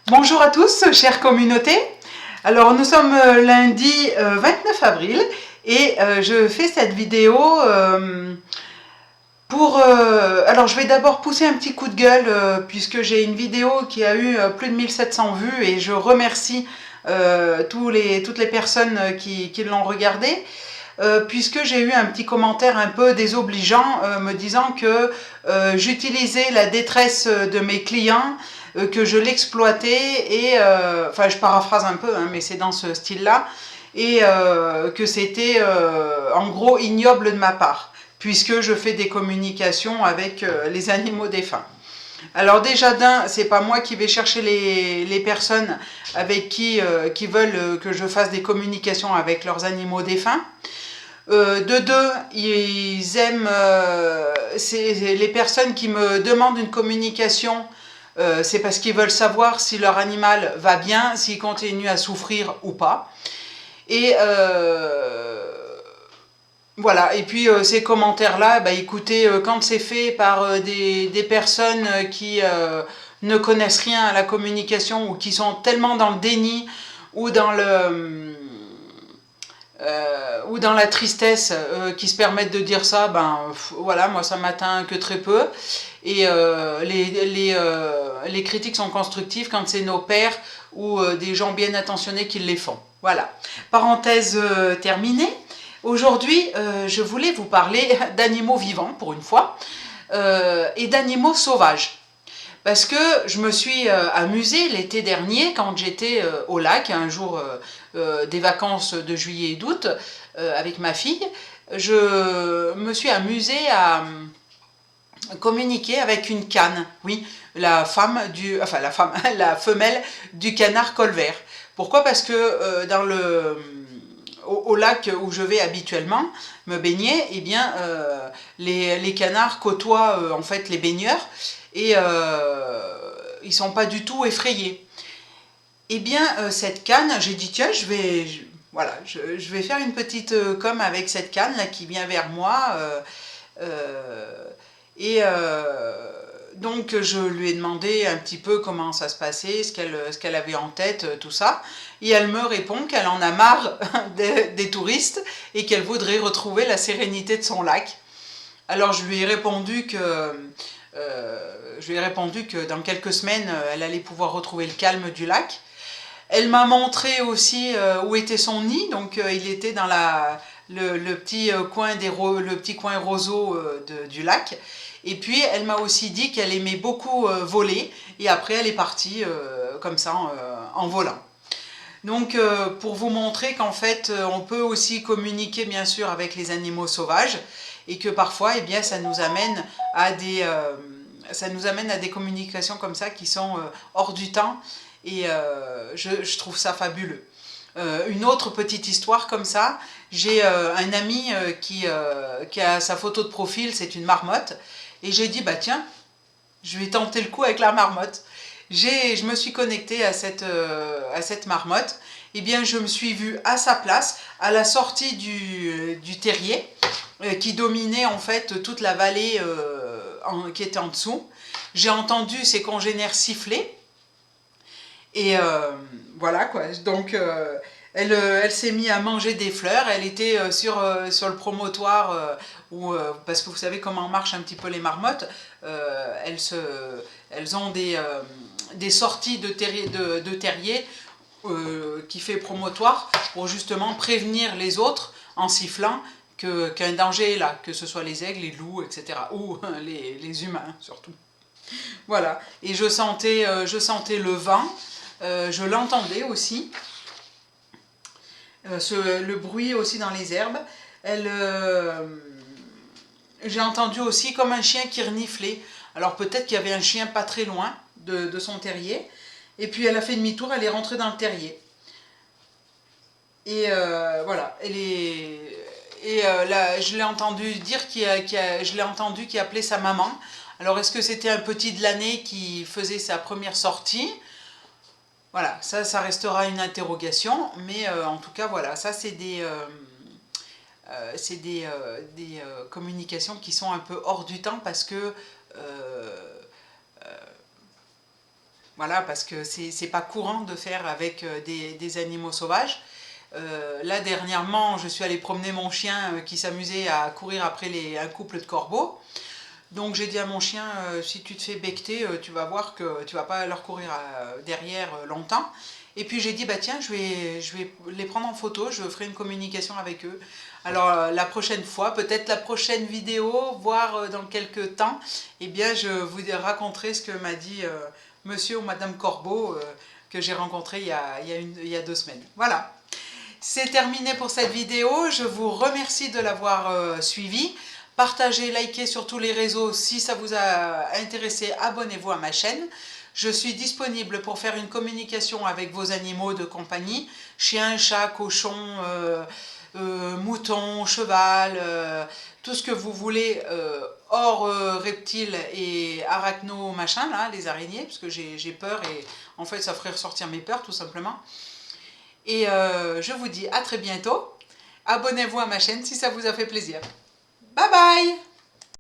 Bonjour à tous, chère communauté. Alors nous sommes lundi 29 avril et je fais cette vidéo alors je vais d'abord pousser un petit coup de gueule puisque j'ai une vidéo qui a eu plus de 1700 vues et je remercie toutes les personnes qui l'ont regardée. Puisque j'ai eu un petit commentaire un peu désobligeant me disant que j'utilisais la détresse de mes clients, que je l'exploitais et, enfin je paraphrase un peu, hein, mais c'est dans ce style-là, et que c'était en gros ignoble de ma part, puisque je fais des communications avec les animaux défunts. Alors déjà d'un, c'est pas moi qui vais chercher les personnes avec qui veulent que je fasse des communications avec leurs animaux défunts. De deux, ils aiment les personnes qui me demandent une communication, c'est parce qu'ils veulent savoir si leur animal va bien, s'il continue à souffrir ou pas. Et voilà, et puis ces commentaires-là, bah, écoutez, quand c'est fait par des personnes qui ne connaissent rien à la communication ou qui sont tellement dans le déni ou ou dans la tristesse qui se permettent de dire ça, ben voilà, moi ça m'atteint que très peu. Et les critiques sont constructives quand c'est nos pairs ou des gens bien intentionnés qui les font. Voilà, parenthèse terminée. Aujourd'hui, je voulais vous parler d'animaux vivants, pour une fois, et d'animaux sauvages. Parce que je me suis amusée l'été dernier quand j'étais au lac, un jour des vacances de juillet et d'août, avec ma fille. Je me suis amusée à communiquer avec une cane, oui, la femelle du canard colvert. Pourquoi? Parce que au lac où je vais habituellement me baigner, eh bien, les canards côtoient en fait les baigneurs et ils sont pas du tout effrayés. Eh bien, cette canne, j'ai dit tiens, voilà, je vais faire une petite com avec cette canne là qui vient vers moi. Et donc je lui ai demandé un petit peu comment ça se passait, ce qu'elle avait en tête, tout ça. Et elle me répond qu'elle en a marre des touristes et qu'elle voudrait retrouver la sérénité de son lac. Alors je lui ai répondu que dans quelques semaines, elle allait pouvoir retrouver le calme du lac. Elle m'a montré aussi où était son nid, donc il était dans le petit le petit coin roseau du lac. Et puis elle m'a aussi dit qu'elle aimait beaucoup voler, et après elle est partie comme ça en volant. Donc pour vous montrer qu'en fait on peut aussi communiquer bien sûr avec les animaux sauvages, et que parfois eh bien, ça nous amène à des communications comme ça qui sont hors du temps, et je trouve ça fabuleux. Une autre petite histoire comme ça, j'ai un ami qui a sa photo de profil, c'est une marmotte, et j'ai dit bah tiens, je vais tenter le coup avec la marmotte. Je me suis connectée à cette marmotte, et bien je me suis vue à sa place, à la sortie du terrier, qui dominait en fait toute la vallée qui était en dessous. J'ai entendu ses congénères siffler, et voilà quoi. Donc elle s'est mise à manger des fleurs. Elle était sur le promontoire parce que vous savez comment marchent un petit peu les marmottes. Elles ont des sorties de terrier qui fait promontoire pour justement prévenir les autres en sifflant qu'un danger est là, que ce soit les aigles, les loups, etc. Ou les humains surtout. Voilà. Et je sentais le vent. Je l'entendais aussi, le bruit aussi dans les herbes. J'ai entendu aussi comme un chien qui reniflait. Alors peut-être qu'il y avait un chien pas très loin de son terrier. Et puis elle a fait demi-tour, elle est rentrée dans le terrier. Et voilà. Là, je l'ai entendu dire je l'ai entendu qui appelait sa maman. Alors est-ce que c'était un petit de l'année qui faisait sa première sortie? Voilà, ça restera une interrogation, mais en tout cas, voilà, ça c'est des communications qui sont un peu hors du temps parce que Voilà, parce que c'est pas courant de faire avec des animaux sauvages. Là, dernièrement, je suis allée promener mon chien qui s'amusait à courir après un couple de corbeaux. Donc j'ai dit à mon chien, si tu te fais becqueter, tu vas voir que tu vas pas leur courir derrière longtemps. Et puis j'ai dit, bah tiens, je vais les prendre en photo, je ferai une communication avec eux. Alors la prochaine fois, peut-être la prochaine vidéo, voire dans quelques temps, eh bien je vous raconterai ce que m'a dit monsieur ou madame Corbeau que j'ai rencontré il y a 2 semaines. Voilà. C'est terminé pour cette vidéo. Je vous remercie de l'avoir suivi. Partagez, likez sur tous les réseaux. Si ça vous a intéressé, abonnez-vous à ma chaîne. Je suis disponible pour faire une communication avec vos animaux de compagnie. Chien, chat, cochon, mouton, cheval, tout ce que vous voulez hors reptiles et arachno machin, là, les araignées, parce que j'ai peur et en fait ça ferait ressortir mes peurs tout simplement. Et je vous dis à très bientôt. Abonnez-vous à ma chaîne si ça vous a fait plaisir. Bye bye!